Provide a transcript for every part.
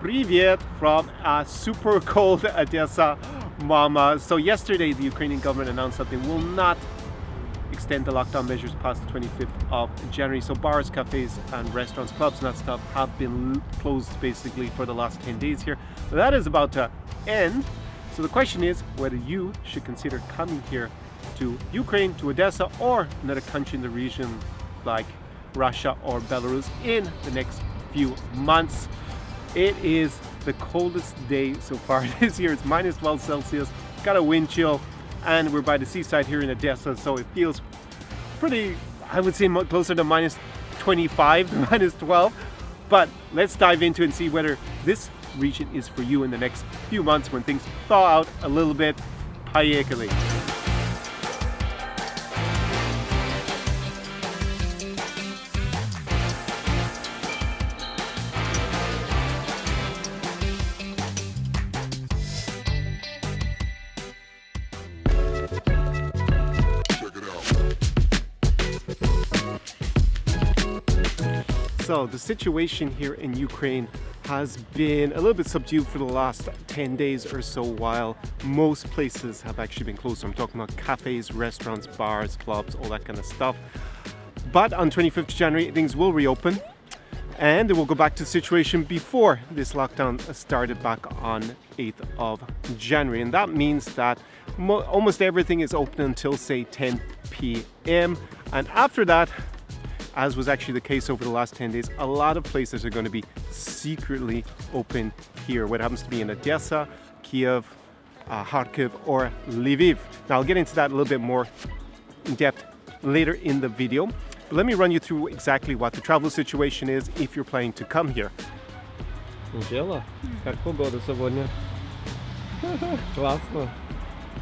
Привет from a super cold Odessa, Mama. So yesterday the Ukrainian government announced that they will not extend the lockdown measures past the 25th of January. So bars, cafes and restaurants, clubs and that stuff have been closed basically for the last 10 days here. That is about to end. So the question is whether you should consider coming here to Ukraine, to Odessa, or another country in the region like Russia or Belarus in the next few months. It is the coldest day so far this year. It's minus 12 Celsius, got a wind chill, and we're by the seaside here in Odessa, so it feels pretty, I would say closer to minus 25 to minus 12. But let's dive into it and see whether this region is for you in the next few months when things thaw out a little bit. Поехали! So the situation here in Ukraine has been a little bit subdued for the last 10 days or so, while most places have actually been closed. So I'm talking about cafes, restaurants, bars, clubs, all that kind of stuff. But on 25th January, things will reopen and it will go back to the situation before this lockdown started back on 8th of January. And that means that almost everything is open until say 10 p.m. And after that, as was actually the case over the last 10 days, a lot of places are going to be secretly open here. What happens to be in Odessa, Kiev, Kharkiv, or Lviv. Now I'll get into that a little bit more in depth later in the video. But let me run you through exactly what the travel situation is if you're planning to come here. Angela, как погода сегодня? Классно.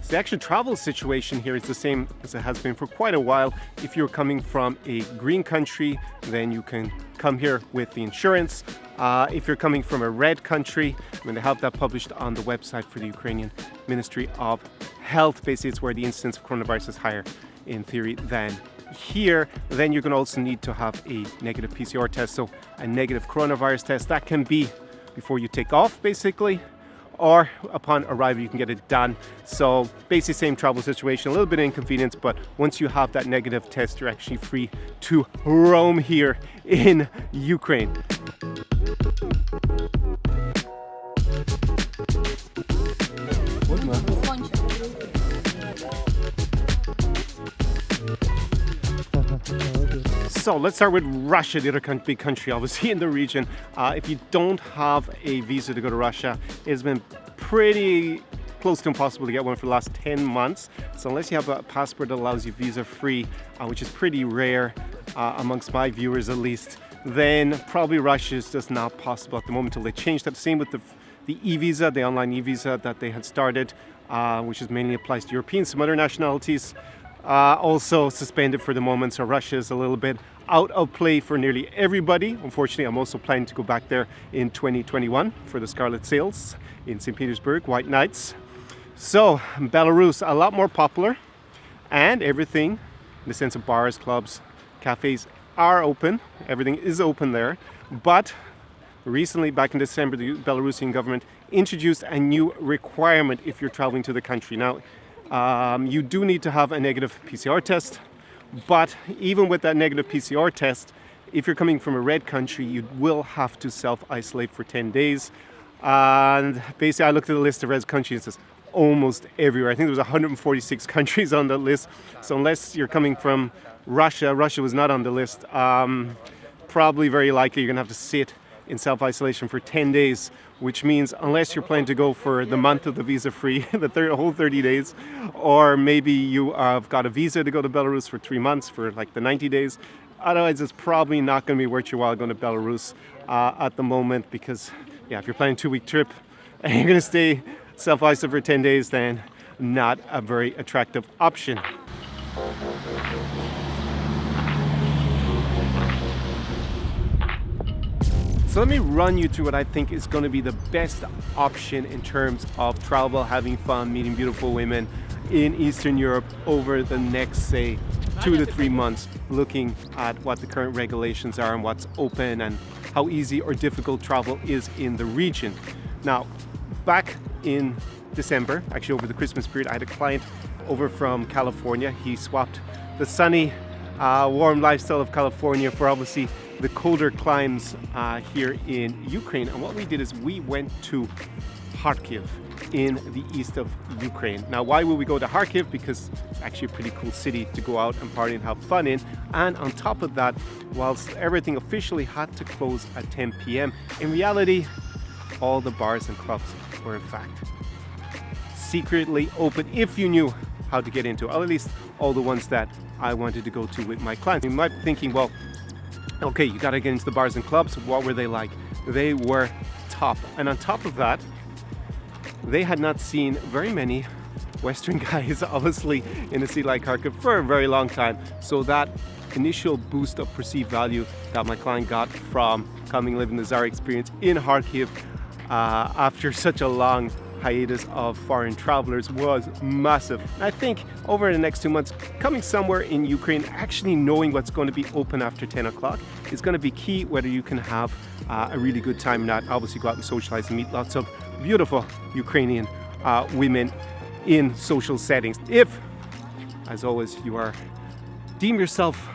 So the actual travel situation here is the same as it has been for quite a while. If you're coming from a green country, then you can come here with the insurance. If you're coming from a red country, they have that published on the website for the Ukrainian Ministry of Health. Basically, it's where the incidence of coronavirus is higher in theory than here. Then you're going to also need to have a negative PCR test, so a negative coronavirus test. That can be before you take off, basically, or upon arrival you can get it done. So basically same travel situation, a little bit of inconvenience, but once you have that negative test, you're actually free to roam here in Ukraine. So let's start with Russia, the other big country obviously in the region. If you don't have a visa to go to Russia, it's been pretty close to impossible to get one for the last 10 months. So unless you have a passport that allows you visa free, which is pretty rare amongst my viewers at least, then probably Russia is just not possible at the moment until they change that. Same with the e-visa, the online e-visa that they had started, which is mainly applies to Europeans. Some other nationalities also suspended for the moment, so Russia is a little bit out of play for nearly everybody. Unfortunately, I'm also planning to go back there in 2021 for the Scarlet Sales in St. Petersburg, White Nights. So Belarus, a lot more popular, and everything in the sense of bars, clubs, cafes are open. Everything is open there, but recently, back in December, the Belarusian government introduced a new requirement if you're traveling to the country. Now, you do need to have a negative PCR test, but even with that negative PCR test, if you're coming from a red country, you will have to self-isolate for 10 days. And basically, I looked at the list of red countries, it's almost everywhere. I think there was 146 countries on the list. So unless you're coming from Russia, Russia was not on the list. Probably very likely you're gonna have to sit in self-isolation for 10 days, which means unless you're planning to go for the month of the visa-free, the whole 30 days, or maybe you have got a visa to go to Belarus for 3 months for like the 90 days. Otherwise, it's probably not going to be worth your while going to Belarus at the moment, because yeah, if you're planning a 2-week trip and you're going to stay self-isolated for 10 days, then not a very attractive option. So let me run you through what I think is going to be the best option in terms of travel, having fun, meeting beautiful women in Eastern Europe over the next, say, 2 to 3 months, looking at what the current regulations are and what's open and how easy or difficult travel is in the region. Now, back in December, actually over the Christmas period, I had a client over from California. He swapped the sunny, warm lifestyle of California for obviously the colder climes here in Ukraine. And what we did is we went to Kharkiv in the east of Ukraine. Now, why will we go to Kharkiv? Because it's actually a pretty cool city to go out and party and have fun in. And on top of that, whilst everything officially had to close at 10 p.m., in reality, all the bars and clubs were in fact secretly open if you knew how to get into, or at least all the ones that I wanted to go to with my clients. You might be thinking, well, okay, you got to get into the bars and clubs. What were they like? They were top. And on top of that, they had not seen very many Western guys, obviously, in a city like Kharkiv for a very long time. So that initial boost of perceived value that my client got from coming living the Zara experience in Kharkiv after such a long hiatus of foreign travelers was massive. I think over the next 2 months, coming somewhere in Ukraine, actually knowing what's going to be open after 10 o'clock is going to be key, whether you can have a really good time or not. Obviously go out and socialize and meet lots of beautiful Ukrainian women in social settings. If, as always, you are deem yourself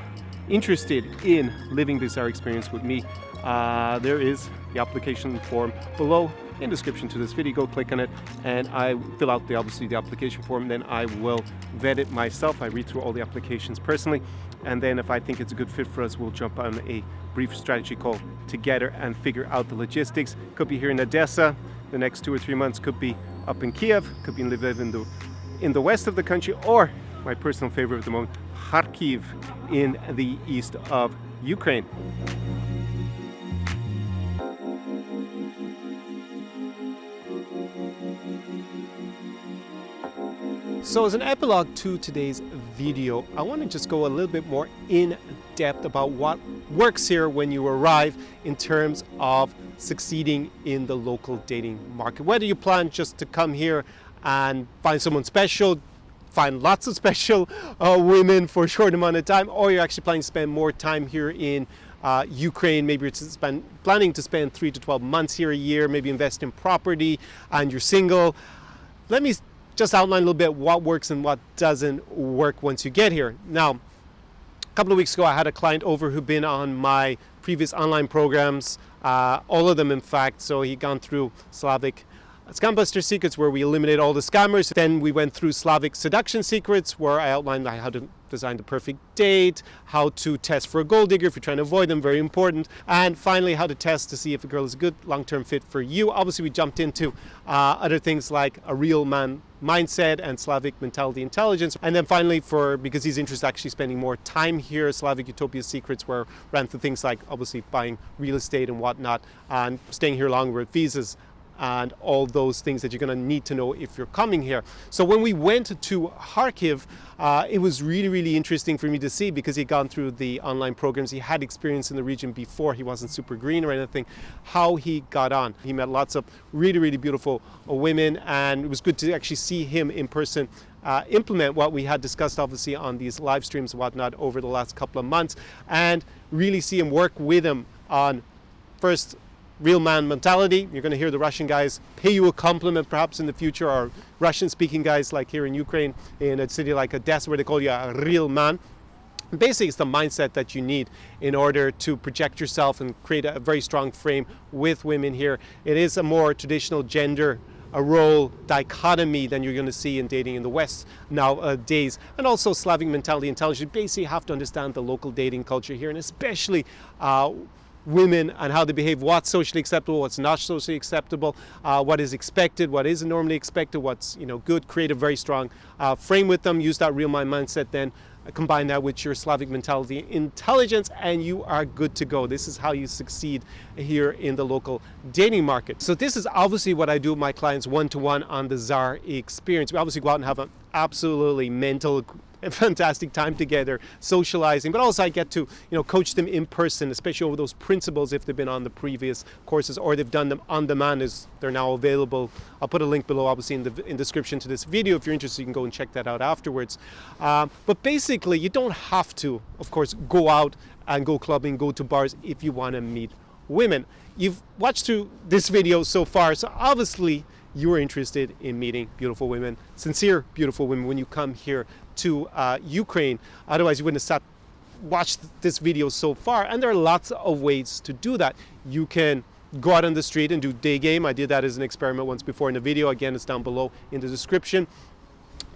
interested in living this Zara experience with me, there is the application form below in the description to this video. Go click on it and I fill out the application form. Then I will vet it myself. I read through all the applications personally, and then if I think it's a good fit for us, we'll jump on a brief strategy call together and figure out the logistics. Could be here in Odessa the next 2 or 3 months, could be up in Kiev, could be in Lviv in the west of the country, or my personal favorite at the moment, Kharkiv in the east of Ukraine. So as an epilogue to today's video, I want to just go a little bit more in depth about what works here when you arrive in terms of succeeding in the local dating market. Whether you plan just to come here and find someone special, find lots of special women for a short amount of time, or you're actually planning to spend more time here in Ukraine, maybe you're planning to spend 3 to 12 months here a year, maybe invest in property and you're single. Let me just outline a little bit what works and what doesn't work once you get here. Now, a couple of weeks ago, I had a client over who'd been on my previous online programs, all of them in fact. So he'd gone through Slavic Scambuster Secrets, where we eliminate all the scammers. Then we went through Slavic Seduction Secrets, where I outlined how to design the perfect date, how to test for a gold digger if you're trying to avoid them, very important. And finally, how to test to see if a girl is a good long-term fit for you. Obviously, we jumped into other things like a real man mindset and Slavic mentality intelligence. And then finally, because he's interested actually spending more time here, Slavic Utopia Secrets, where ran through things like obviously buying real estate and whatnot, and staying here longer with visas, and all those things that you're going to need to know if you're coming here. So when we went to Kharkiv, it was really, really interesting for me to see, because he'd gone through the online programs. He had experience in the region before. He wasn't super green or anything. How he got on. He met lots of really, really beautiful women, and it was good to actually see him in person implement what we had discussed obviously on these live streams and whatnot over the last couple of months, and really see him work with him on first real man mentality. You're going to hear the Russian guys pay you a compliment perhaps in the future, or Russian speaking guys like here in Ukraine in a city like Odessa, where they call you a real man. Basically, it's the mindset that you need in order to project yourself and create a very strong frame with women here. It is a more traditional gender role dichotomy than you're going to see in dating in the West nowadays. And also Slavic mentality intelligence. You basically have to understand the local dating culture here, and especially women and how they behave, what's socially acceptable, what's not socially acceptable, what is expected, what isn't normally expected, what's good. Create a very strong frame with them. Use that real mind mindset, then combine that with your Slavic mentality intelligence, and you are good to go. This is how you succeed here in the local dating market. So this is obviously what I do with my clients one-to-one on the Zara experience. We obviously go out and have an absolutely mental a fantastic time together, socializing, but also I get to coach them in person, especially over those principles if they've been on the previous courses or they've done them on demand, as they're now available. I'll put a link below obviously in the description to this video. If you're interested, you can go and check that out afterwards. But basically, you don't have to, of course, go out and go clubbing, go to bars if you want to meet women. You've watched through this video so far, so obviously you are interested in meeting beautiful women, sincere beautiful women when you come here to Ukraine. Otherwise you wouldn't have watched this video so far, and there are lots of ways to do that. You can go out on the street and do day game. I did that as an experiment once before in a video. Again, it's down below in the description.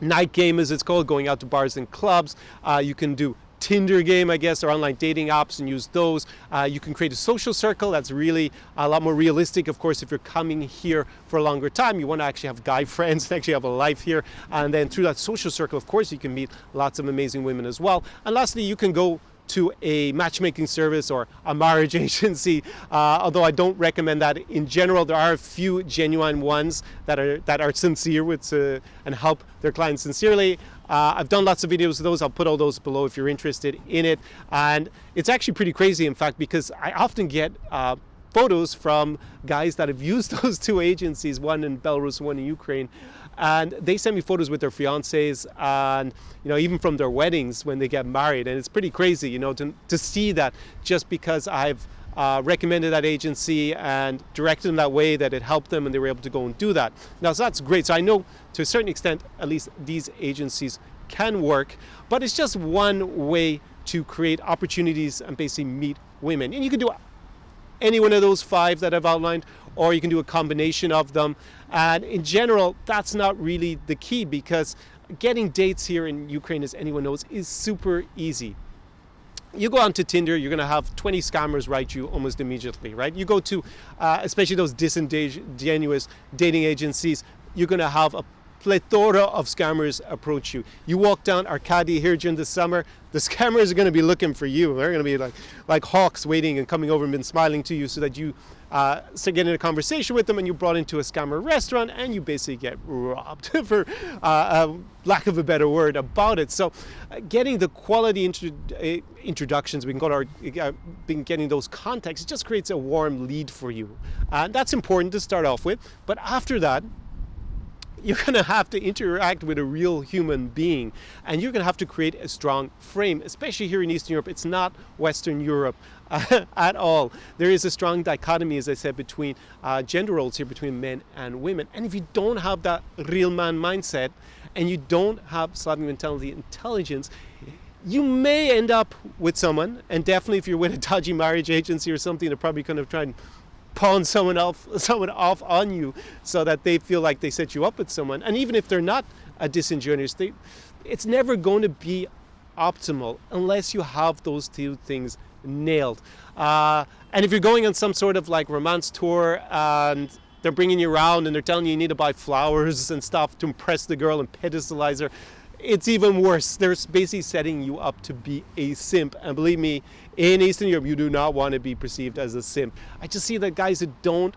Night game, as it's called, going out to bars and clubs. You can do Tinder game, I guess, or online dating apps and use those. You can create a social circle. That's really a lot more realistic. Of course, if you're coming here for a longer time, you want to actually have guy friends and actually have a life here. And then through that social circle, of course, you can meet lots of amazing women as well. And lastly, you can go to a matchmaking service or a marriage agency, although I don't recommend that in general. There are a few genuine ones that are sincere and help their clients sincerely. I've done lots of videos of those. I'll put all those below if you're interested in it. And it's actually pretty crazy, in fact, because I often get photos from guys that have used those two agencies, one in Belarus, one in Ukraine. And they send me photos with their fiancés and, even from their weddings when they get married. And it's pretty crazy, to see that just because I've recommended that agency and directed them that way, that it helped them and they were able to go and do that. Now, so that's great. So I know to a certain extent, at least these agencies can work, but it's just one way to create opportunities and basically meet women. And you can do any one of those 5 that I've outlined, or you can do a combination of them. And in general, that's not really the key, because getting dates here in Ukraine, as anyone knows, is super easy. You go onto Tinder, you're going to have 20 scammers write you almost immediately, right? You go to, especially those disingenuous dating agencies, you're going to have a plethora of scammers approach you. You walk down Arcady here during the summer, the scammers are going to be looking for you. They're going to be like hawks waiting and coming over and smiling to you, so that you start getting a conversation with them, and you're brought into a scammer restaurant and you basically get robbed, for lack of a better word about it. So getting the quality introductions, we can go to been getting those contacts, it just creates a warm lead for you. And that's important to start off with. But after that, you're going to have to interact with a real human being, and you're going to have to create a strong frame, especially here in Eastern Europe. It's not Western Europe at all. There is a strong dichotomy, as I said, between gender roles here, between men and women. And if you don't have that real man mindset, and you don't have Slavic mentality intelligence, you may end up with someone, and definitely if you're with a dodgy marriage agency or something, they're probably going to try and pawn someone off on you, so that they feel like they set you up with someone. And even if they're not a disingenuous, it's never going to be optimal unless you have those 2 things nailed. And if you're going on some sort of romance tour and they're bringing you around and they're telling you need to buy flowers and stuff to impress the girl and pedestalize her, it's even worse. They're basically setting you up to be a simp. And believe me, in Eastern Europe, you do not want to be perceived as a simp. I just see that guys that don't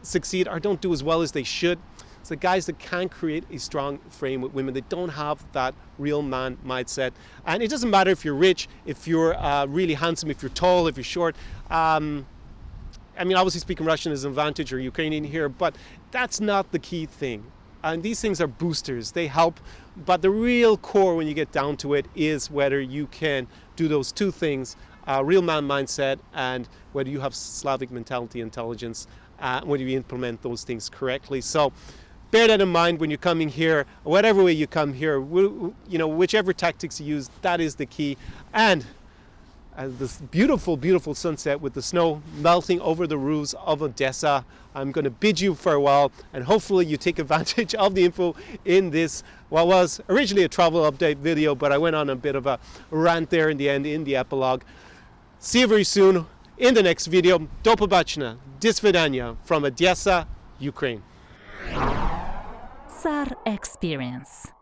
succeed or don't do as well as they should, it's the guys that can't create a strong frame with women. They don't have that real man mindset. And it doesn't matter if you're rich, if you're really handsome, if you're tall, if you're short. Obviously speaking Russian is an advantage, or Ukrainian here, but that's not the key thing. And these things are boosters, they help, but the real core when you get down to it is whether you can do those 2 things, real man mindset, and whether you have Slavic mentality intelligence, whether you implement those things correctly. So bear that in mind when you're coming here, whatever way you come here, whichever tactics you use, that is the key. And this beautiful, beautiful sunset with the snow melting over the roofs of Odessa, I'm going to bid you farewell, and hopefully you take advantage of the info in this, what was originally a travel update video, but I went on a bit of a rant there in the end, in the epilogue. See you very soon in the next video. Do побачення, до свидания from Odessa, Ukraine. SAR Experience.